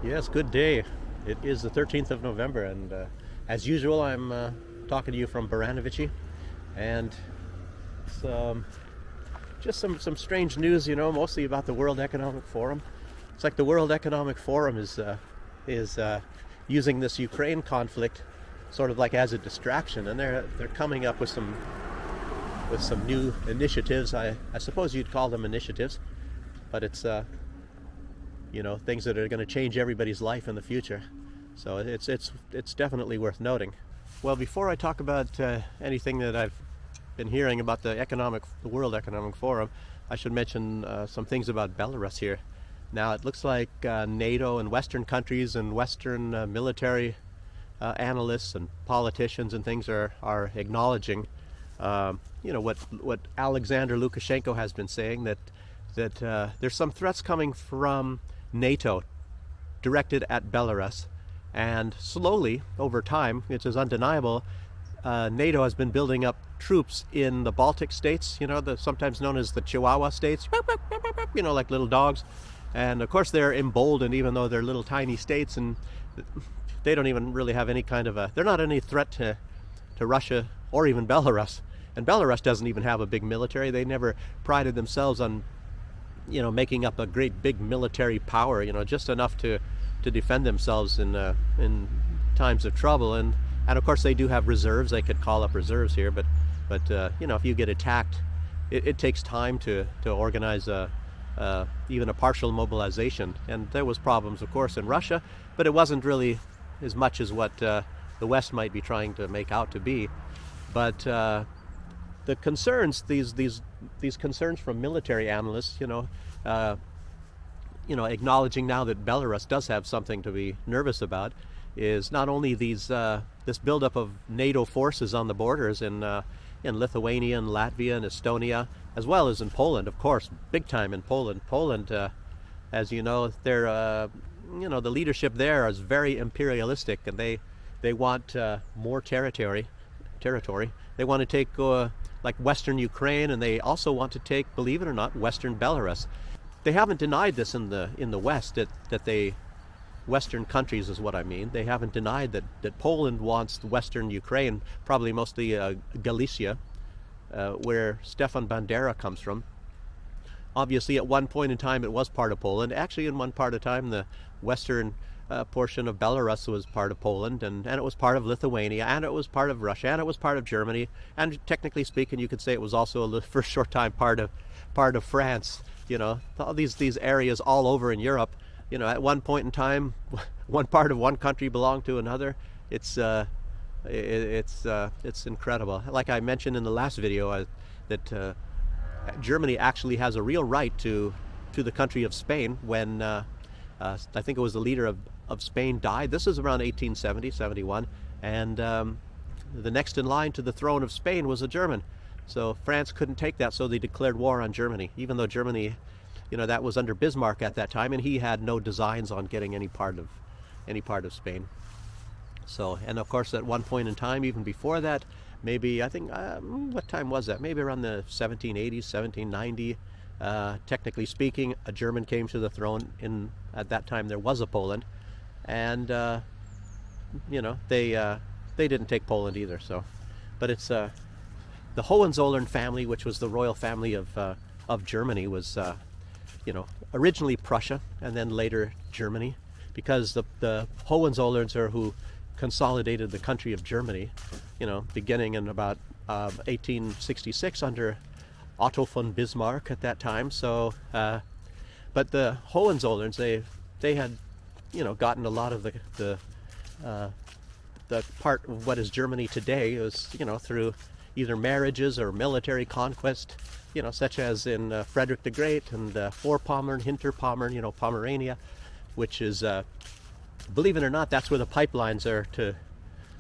Yes, good day. It is the 13th of November, and as usual, I'm talking to you from Baranovici, and it's just some strange news, mostly about the World Economic Forum. It's like the World Economic Forum is using this Ukraine conflict sort of like as a distraction, and they're coming up with some new initiatives. I suppose you'd call them initiatives, but it's things that are going to change everybody's life in the future. So it's definitely worth noting. Well, before I talk about anything that I've been hearing about the World Economic Forum, I should mention some things about Belarus here. Now, it looks like NATO and Western countries and Western military analysts and politicians and things are acknowledging, what Alexander Lukashenko has been saying, that there's some threats coming from NATO directed at Belarus, and slowly over time, it is undeniable, NATO has been building up troops in the Baltic states, sometimes known as the Chihuahua states, like little dogs. And of course they're emboldened, even though they're little tiny states, and they don't even really have any kind of they're not any threat to Russia or even Belarus. And Belarus doesn't even have a big military. They never prided themselves on making up a great big military power, just enough to defend themselves in times of trouble. And of course they do have reserves. They could call up reserves here, but if you get attacked, it takes time to organize even a partial mobilization. And there was problems, of course, in Russia, but it wasn't really as much as what the West might be trying to make out to be. But the concerns, these concerns from military analysts, acknowledging now that Belarus does have something to be nervous about, is not only this buildup of NATO forces on the borders in Lithuania and Latvia and Estonia, as well as in Poland, of course, big time in Poland. Poland, as you know, they're the leadership there is very imperialistic, and they want more territory. They want to take like Western Ukraine, and they also want to take, believe it or not, Western Belarus. They haven't denied this in the West, that they, Western countries is what I mean. They haven't denied that Poland wants Western Ukraine, probably mostly Galicia, where Stefan Bandera comes from. Obviously, at one point in time, it was part of Poland. Actually, in one part of time, the western portion of Belarus was part of Poland, and it was part of Lithuania, and it was part of Russia, and it was part of Germany, and technically speaking, you could say it was also for a short time part of France. All these areas all over in Europe. At one point in time, one part of one country belonged to another. It's incredible. Like I mentioned in the last video, that Germany actually has a real right to the country of Spain when I think it was the leader of Spain died. This is around 1870, 71, and the next in line to the throne of Spain was a German. So France couldn't take that, so they declared war on Germany, even though Germany, that was under Bismarck at that time, and he had no designs on getting any part of Spain. So, and of course, at one point in time, even before that, maybe, I think, what time was that? Maybe around the 1780s, 1790. Technically speaking, a German came to the throne. At that time, there was a Poland, and they didn't take Poland either. So, but it's the Hohenzollern family, which was the royal family of Germany, was originally Prussia and then later Germany, because the Hohenzollerns are who consolidated the country of Germany, beginning in about 1866 under Otto von Bismarck at that time. So, but the Hohenzollerns, they had, gotten a lot of the part of what is Germany today was, through either marriages or military conquest, such as in Frederick the Great and Vorpommern, Hinterpommern, Pomerania, which is, believe it or not, that's where the pipelines are to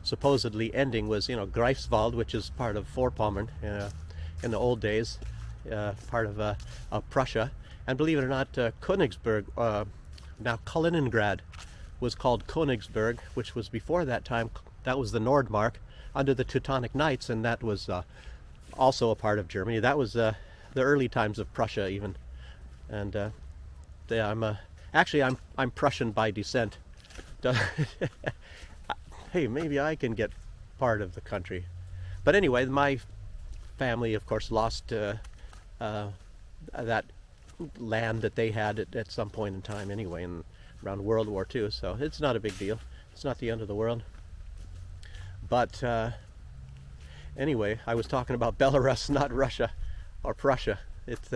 supposedly ending, was, Greifswald, which is part of Vorpommern in the old days, part of Prussia. And believe it or not, Königsberg, now Kaliningrad, was called Königsberg, which was before that time, that was the Nordmark under the Teutonic Knights, and that was also a part of Germany. That was the early times of Prussia even. And I'm Actually, I'm Prussian by descent. Hey, maybe I can get part of the country. But anyway, my family, of course, lost that land that they had at some point in time anyway, around World War II. So it's not a big deal. It's not the end of the world. But anyway, I was talking about Belarus, not Russia or Prussia. It's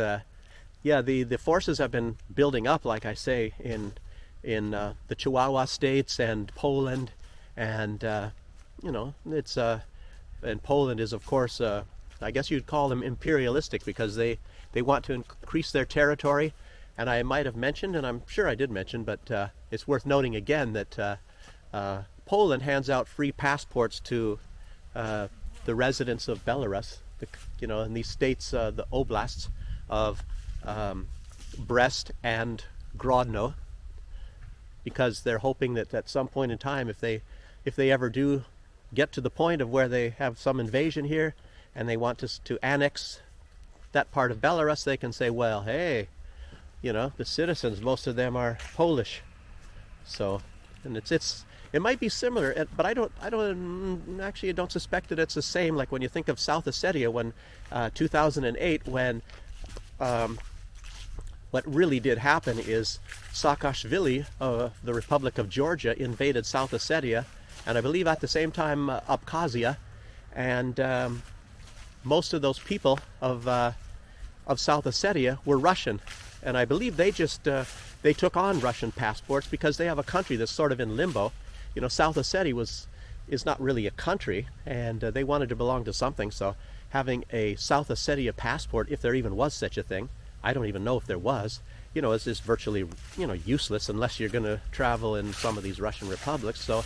yeah, the forces have been building up, like I say, in the Chihuahua states and Poland, and you know, it's and Poland is, of course, I guess you'd call them imperialistic, because they want to increase their territory. And I might have mentioned, and I'm sure I did mention, but it's worth noting again that Poland hands out free passports to the residents of Belarus, you know, in these states, the oblasts of Brest and Grodno, because they're hoping that at some point in time, if they ever do get to the point of where they have some invasion here and they want to annex that part of Belarus, they can say, well, hey, you know, the citizens, most of them are Polish. So, and it might be similar, but I don't suspect that it's the same. Like when you think of South Ossetia, when 2008, when what really did happen is Saakashvili of the Republic of Georgia invaded South Ossetia, and I believe at the same time Abkhazia, and most of those people of South Ossetia were Russian, and I believe they they took on Russian passports because they have a country that's sort of in limbo. You know, South Ossetia is not really a country, and they wanted to belong to something. So having a South Ossetia passport, if there even was such a thing, I don't even know if there was, you know, is virtually, you know, useless unless you're going to travel in some of these Russian republics. So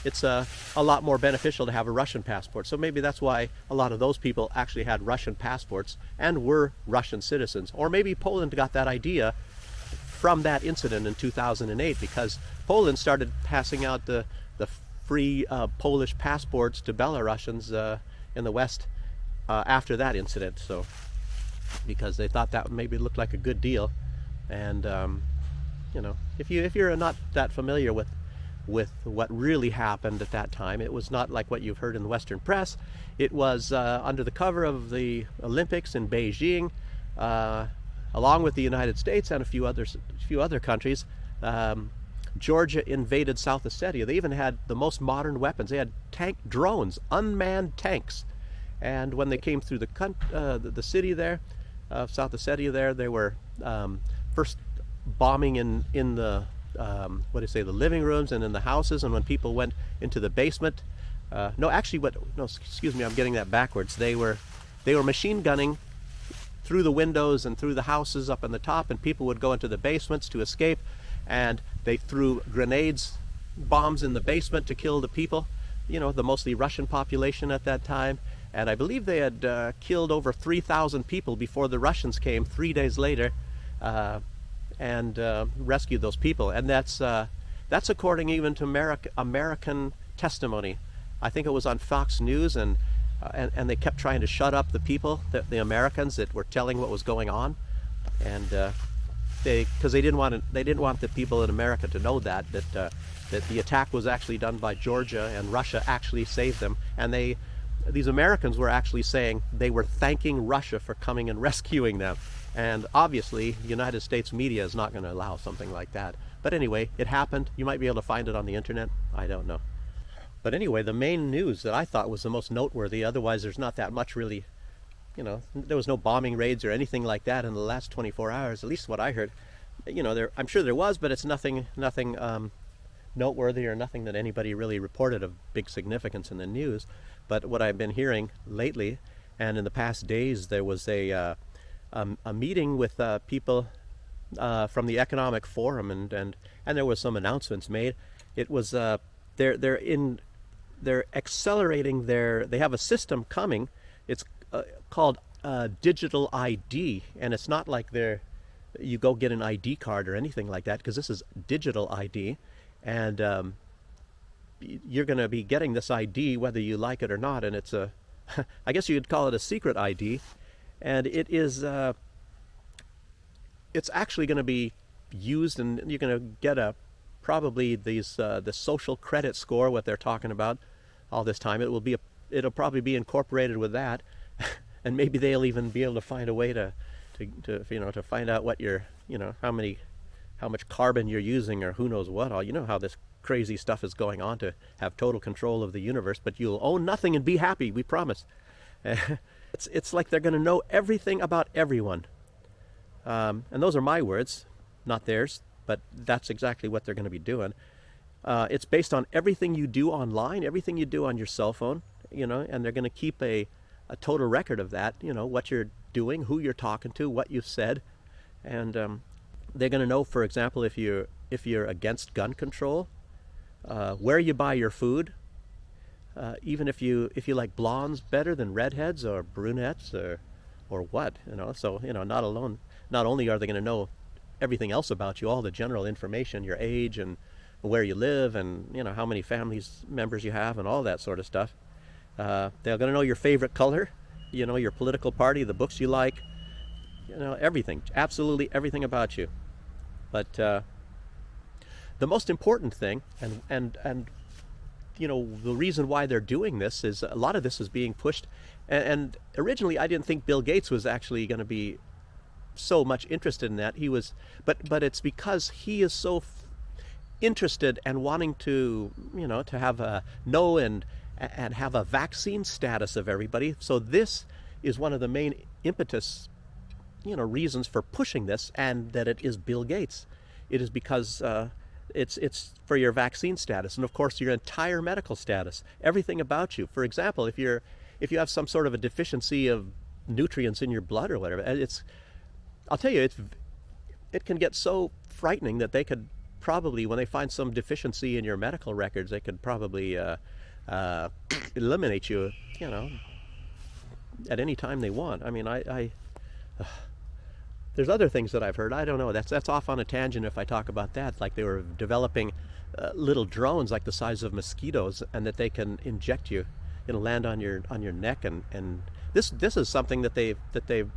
it's a lot more beneficial to have a Russian passport. So maybe that's why a lot of those people actually had Russian passports and were Russian citizens. Or maybe Poland got that idea from that incident in 2008, because Poland started passing out the free Polish passports to Belarusians in the West after that incident. So because they thought that maybe looked like a good deal. And you know, if you're not that familiar with what really happened at that time, it was not like what you've heard in the Western press. It was under the cover of the Olympics in Beijing, along with the United States and a few other countries. Georgia invaded South Ossetia. They even had the most modern weapons. They had tank drones, unmanned tanks. And when they came through the city there, South Ossetia there, they were first bombing in the the living rooms and in the houses. And when people went into the basement, excuse me, I'm getting that backwards. They were machine gunning through the windows and through the houses up on the top, and people would go into the basements to escape, and they threw grenades, bombs in the basement to kill the people, you know, the mostly Russian population at that time. And I believe they had killed over 3,000 people before the Russians came 3 days later and rescued those people. And that's according even to American testimony. I think it was on Fox News, and they kept trying to shut up the people, the Americans that were telling what was going on, and because they didn't want the people in America to know that the attack was actually done by Georgia, and Russia actually saved them. And these Americans were actually saying they were thanking Russia for coming and rescuing them. And obviously, the United States media is not going to allow something like that. But anyway, it happened. You might be able to find it on the internet. I don't know. But anyway, the main news that I thought was the most noteworthy, otherwise there's not that much really, you know, there was no bombing raids or anything like that in the last 24 hours, at least what I heard. You know, I'm sure there was, but it's nothing noteworthy, or nothing that anybody really reported of big significance in the news. But what I've been hearing lately, and in the past days, there was a meeting with people from the Economic Forum, and there was some announcements made. It was they're accelerating they have a system coming. It's called digital ID, and it's not like you go get an ID card or anything like that, because this is digital ID, and you're going to be getting this ID whether you like it or not. And it's I guess you'd call it a secret ID, and it is it's actually going to be used, and you're going to get probably the social credit score, what they're talking about all this time. It'll probably be incorporated with that, and maybe they'll even be able to find a way to find out what how much carbon you're using, or who knows what all. You know how this crazy stuff is going on to have total control of the universe, but you'll own nothing and be happy, we promise. It's like they're going to know everything about everyone. And those are my words, not theirs, but that's exactly what they're going to be doing. It's based on everything you do online, everything you do on your cell phone, and they're going to keep a total record of that, what you're doing, who you're talking to, what you've said. And they're going to know, for example, if you're against gun control, where you buy your food, even if you like blondes better than redheads or brunettes or what, so not only are they going to know everything else about you, all the general information, your age and where you live, and how many families members you have, and all that sort of stuff. They're going to know your favorite color, your political party, the books you like, everything, absolutely everything about you. But the most important thing, and the reason why they're doing this is a lot of this is being pushed. And originally, I didn't think Bill Gates was actually going to be so much interested in that. He was, but it's because he is so interested and wanting to, to have a know and have a vaccine status of everybody. So this is one of the main impetus, reasons for pushing this, and that it is Bill Gates. It is because it's for your vaccine status, and of course your entire medical status, everything about you. For example, if you have some sort of a deficiency of nutrients in your blood or whatever, I'll tell you, it can get so frightening that they could probably, when they find some deficiency in your medical records, they could probably eliminate you, at any time they want. I mean, there's other things that I've heard. I don't know. That's off on a tangent if I talk about that. Like they were developing little drones like the size of mosquitoes, and that they can inject you, land on your neck, and this is something that they've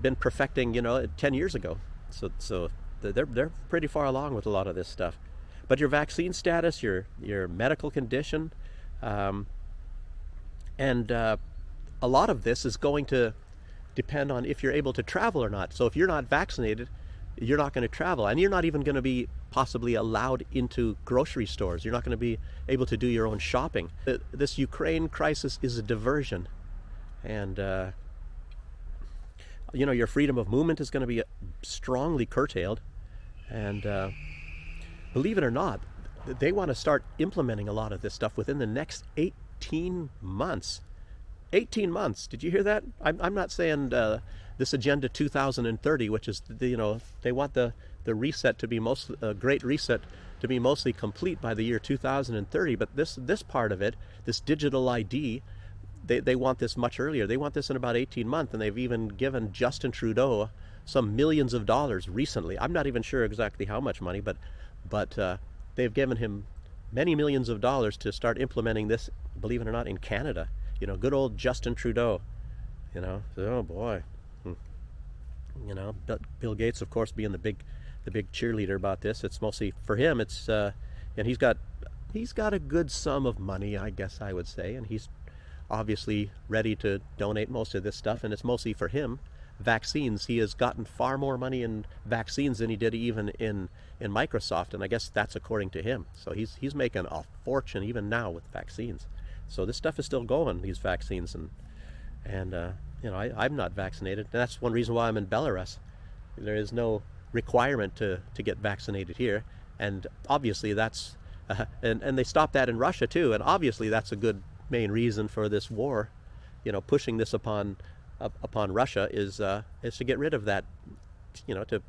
been perfecting, 10 years ago. So they're pretty far along with a lot of this stuff. But your vaccine status, your medical condition, and a lot of this is going to depend on if you're able to travel or not. So if you're not vaccinated, you're not going to travel, and you're not even going to be possibly allowed into grocery stores. You're not going to be able to do your own shopping. This Ukraine crisis is a diversion, and your freedom of movement is going to be strongly curtailed. And believe it or not, they want to start implementing a lot of this stuff within the next 18 months. 18 months. Did you hear that? I'm not saying this Agenda 2030, which is, they want the reset to be Great Reset to be mostly complete by the year 2030. But this part of it, this digital ID, they want this much earlier. They want this in about 18 months, and they've even given Justin Trudeau some millions of dollars recently. I'm not even sure exactly how much money, but they've given him many millions of dollars to start implementing this, believe it or not, in Canada. Good old Justin Trudeau. Oh boy. Bill Gates, of course, being the big cheerleader about this. It's mostly for him. It's and he's got a good sum of money, I guess I would say, and he's obviously ready to donate most of this stuff, and it's mostly for him. Vaccines. He has gotten far more money in vaccines than he did even in Microsoft, and I guess that's according to him. So he's making a fortune even now with vaccines. So this stuff is still going, these vaccines, and I'm not vaccinated. And that's one reason why I'm in Belarus. There is no requirement to get vaccinated here, and obviously that's and they stopped that in Russia too. And obviously that's a good main reason for this war, pushing this upon Russia is to get rid of that, to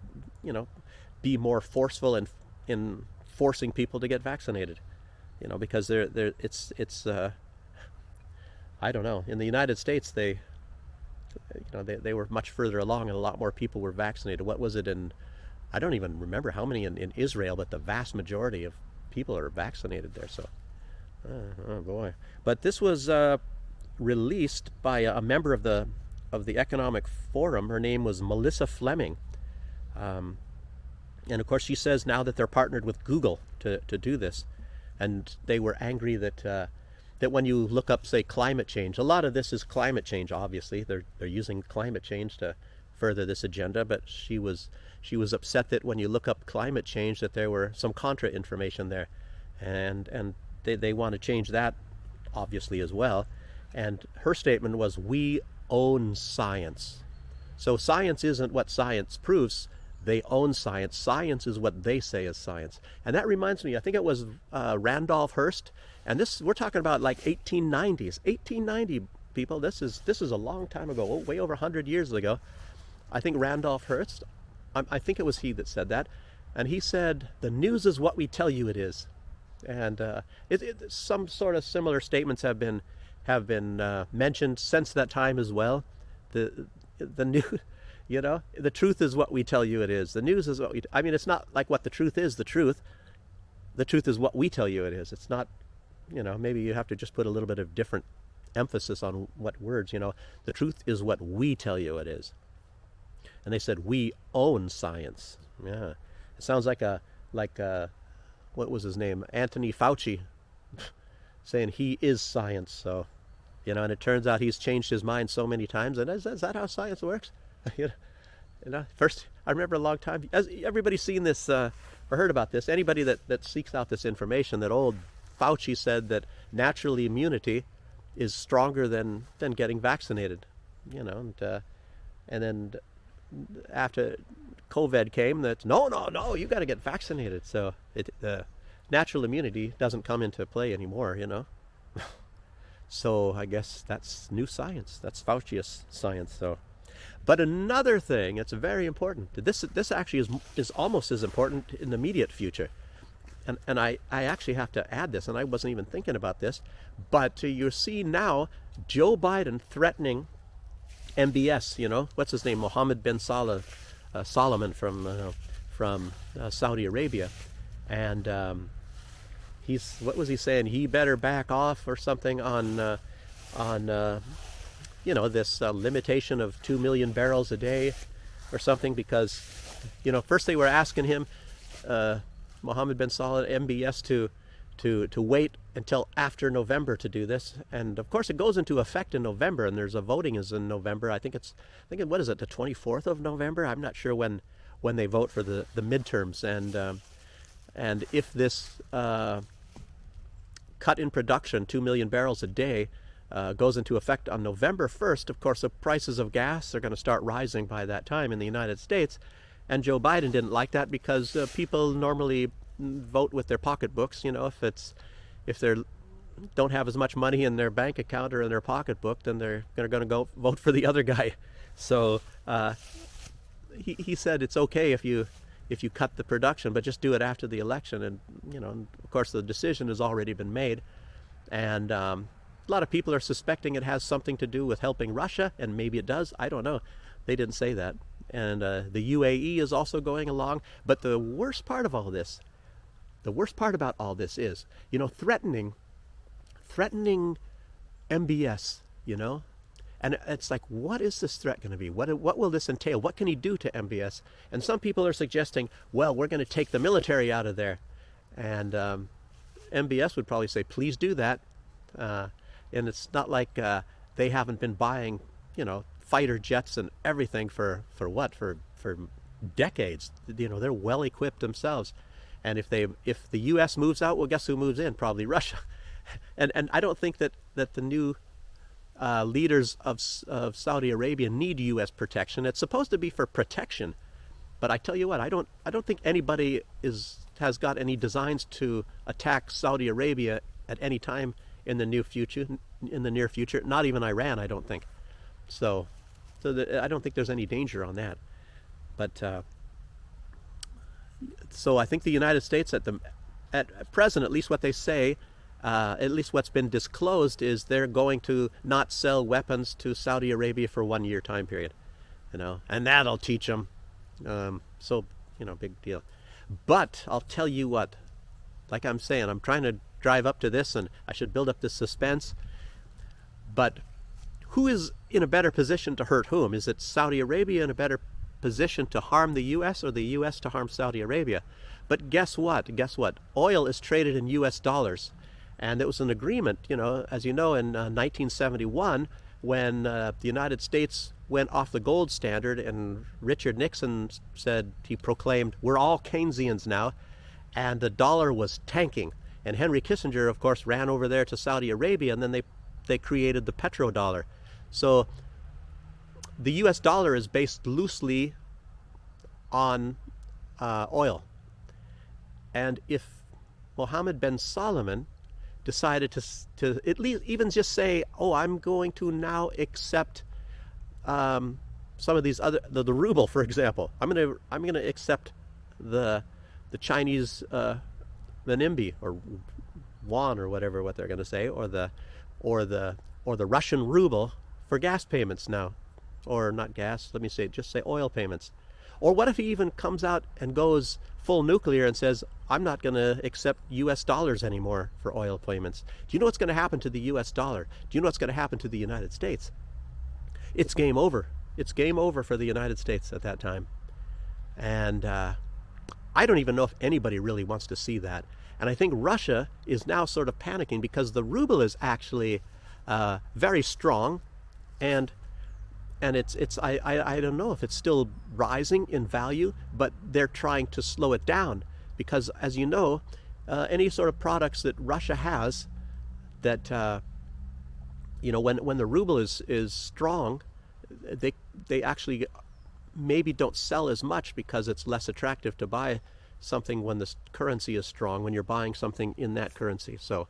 be more forceful in forcing people to get vaccinated, because it's I don't know. In the United States, they were much further along, and a lot more people were vaccinated. What was it I don't even remember how many in Israel, but the vast majority of people are vaccinated there. So, oh boy. But this was released by a member of the Economic Forum. Her name was Melissa Fleming. And of course, she says now that they're partnered with Google to do this, and they were angry that that when you look up, say, climate change, a lot of this is climate change. Obviously, they're using climate change to further this agenda. But she was upset that when you look up climate change, that there were some contra information there, and they want to change that, obviously, as well. And her statement was, "We own science." So science isn't what science proves. They own science. Science is what they say is science. And that reminds me, I think it was Randolph Hearst. And this, we're talking about like 1890s. 1890, people, this is a long time ago, way over 100 years ago. I think Randolph Hearst, I think it was he that said that. And he said, "The news is what we tell you it is." And some sort of similar statements have been mentioned since that time as well. The new, the truth is what we tell you it is. The news is what we. I mean, it's not like what the truth is. The truth is what we tell you it is. It's not. Maybe you have to just put a little bit of different emphasis on what words. The truth is what we tell you it is. And they said, "We own science." Yeah, it sounds like what was his name? Anthony Fauci, saying he is science. So, and it turns out he's changed his mind so many times. And is that how science works? First, I remember a long time, as everybody's seen this or heard about this, anybody that seeks out this information, that old Fauci said that natural immunity is stronger than getting vaccinated, and then after COVID came, that no, you got to get vaccinated. So natural immunity doesn't come into play anymore, So I guess that's new science. That's Fauci's science. So, but another thing, it's very important. This actually is almost as important in the immediate future. And I actually have to add this, and I wasn't even thinking about this, but you see now Joe Biden threatening MBS. What's his name? Mohammed bin Salman from Saudi Arabia, and what was he saying? He better back off or something on this limitation of 2 million barrels a day or something, because first they were asking him, Mohammed bin Salman, MBS, to wait until after November to do this, and of course it goes into effect in November, and there's a voting is in November. I think what is it, the 24th of November? I'm not sure when they vote for the midterms, and if this cut in production, 2 million barrels a day, goes into effect on November 1st, of course the prices of gas are going to start rising by that time in the United States. And Joe Biden didn't like that because people normally vote with their pocketbooks. If they don't have as much money in their bank account or in their pocketbook, then they're going to go vote for the other guy. So he said it's okay if you cut the production, but just do it after the election. And of course the decision has already been made, and a lot of people are suspecting it has something to do with helping Russia, and maybe it does. I don't know. They didn't say that. And the UAE is also going along. But the worst part about all this is, threatening MBS, And it's like, what is this threat going to be? What will this entail? What can he do to MBS? And some people are suggesting, well, we're going to take the military out of there. And MBS would probably say, please do that. And it's not like they haven't been buying, fighter jets and everything for decades. They're well equipped themselves. And if the U.S. moves out, well, guess who moves in? Probably Russia. And I don't think that the new leaders of Saudi Arabia need U.S. protection. It's supposed to be for protection, but I tell you what, I don't think anybody has got any designs to attack Saudi Arabia at any time in the near future. Not even Iran, I don't think. So I don't think there's any danger on that. But so I think the United States at present, at least what they say, at least what's been disclosed, is they're going to not sell weapons to Saudi Arabia for 1 year time period, and that'll teach them. Big deal. But I'll tell you what, like I'm saying, I'm trying to drive up to this, and I should build up this suspense. But who is in a better position to hurt whom? Is it Saudi Arabia in a better position to harm the U.S. or the U.S. to harm Saudi Arabia. But guess what? Guess what? Oil is traded in U.S. dollars. And it was an agreement, as you know, in 1971, when the United States went off the gold standard, and Richard Nixon said, he proclaimed, we're all Keynesians now, and the dollar was tanking. And Henry Kissinger, of course, ran over there to Saudi Arabia, and then they created the petrodollar. So the U.S. dollar is based loosely on oil. And if Mohammed bin Salman decided to at least even just say, oh, I'm going to now accept some of these other, the ruble, for example. I'm gonna accept the Chinese renminbi or yuan or whatever what they're going to say, or the Russian ruble for gas payments now, or not gas. Let me just say oil payments. Or what if he even comes out and goes full nuclear and says, I'm not going to accept U.S. dollars anymore for oil payments? Do you know what's going to happen to the U.S. dollar? Do you know what's going to happen to the United States? It's game over. It's game over for the United States at that time. And I don't even know if anybody really wants to see that. And I think Russia is now sort of panicking because the ruble is actually very strong, and I don't know if it's still rising in value, but they're trying to slow it down because, as you know, any sort of products that Russia has that when the ruble is strong, they actually maybe don't sell as much because it's less attractive to buy something when the currency is strong, when you're buying something in that currency. So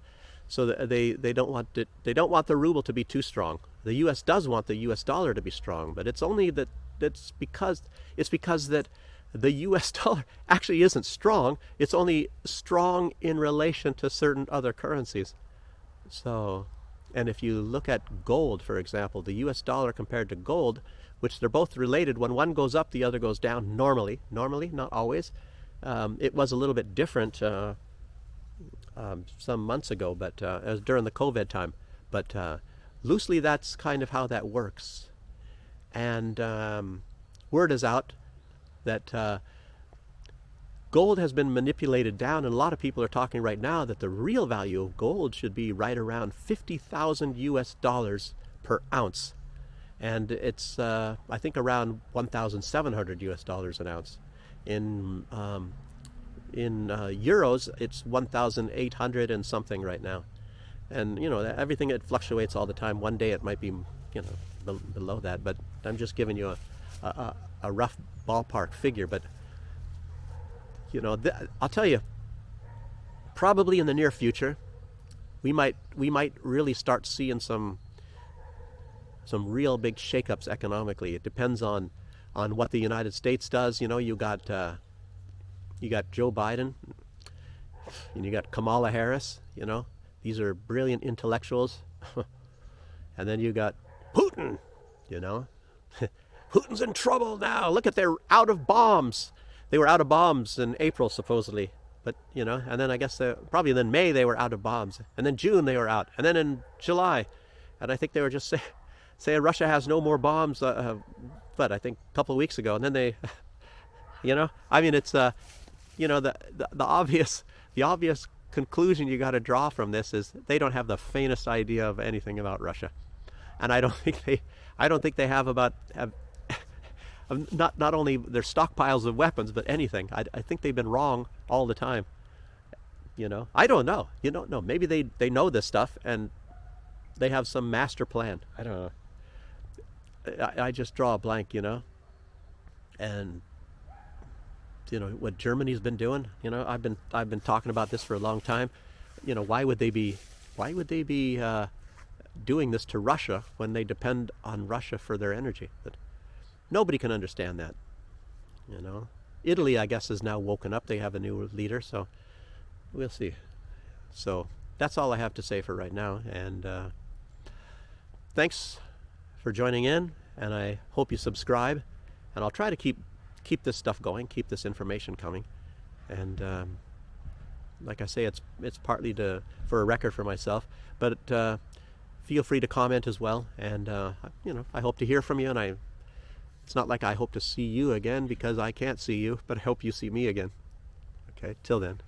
they don't want it, they don't want the ruble to be too strong. The U.S. does want the U.S. dollar to be strong, but it's only that's because that the U.S. dollar actually isn't strong. It's only strong in relation to certain other currencies. So, and if you look at gold, for example, the U.S. dollar compared to gold, which they're both related, when one goes up, the other goes down normally, not always. It was a little bit different some months ago, but as during the COVID time. But loosely, that's kind of how that works. And word is out that gold has been manipulated down, and a lot of people are talking right now that the real value of gold should be right around 50,000 U.S. dollars per ounce. And it's, I think, around 1,700 U.S. dollars an ounce. In euros, it's 1,800 and something right now. And, everything, it fluctuates all the time. One day it might be, below that. But I'm just giving you a rough ballpark figure. But, I'll tell you, probably in the near future, we might really start seeing some real big shakeups economically. It depends on what the United States does. You got Joe Biden, and you got Kamala Harris. These are brilliant intellectuals. And then you got Putin. Putin's in trouble now. Look at, they're out of bombs. They were out of bombs in April supposedly, but and then I guess probably in May they were out of bombs, and then June they were out, and then in July, and I think they were just saying Russia has no more bombs. But I think a couple of weeks ago, and then they, it's the obvious conclusion you got to draw from this is they don't have the faintest idea of anything about Russia, and I don't think they have not only their stockpiles of weapons but anything. I think they've been wrong all the time. I don't know. You don't know. Maybe they know this stuff and they have some master plan. I don't know. I just draw a blank, and what Germany's been doing. I've been talking about this for a long time. Why would they be doing this to Russia when they depend on Russia for their energy? But nobody can understand that. Italy, I guess, is now woken up. They have a new leader, so we'll see. So that's all I have to say for right now, and thanks for joining in, and I hope you subscribe, and I'll try to keep this stuff going, keep this information coming, and like I say, it's partly for a record for myself, but feel free to comment as well, and I hope to hear from you, and It's not like I hope to see you again because I can't see you, but I hope you see me again. Okay, till then.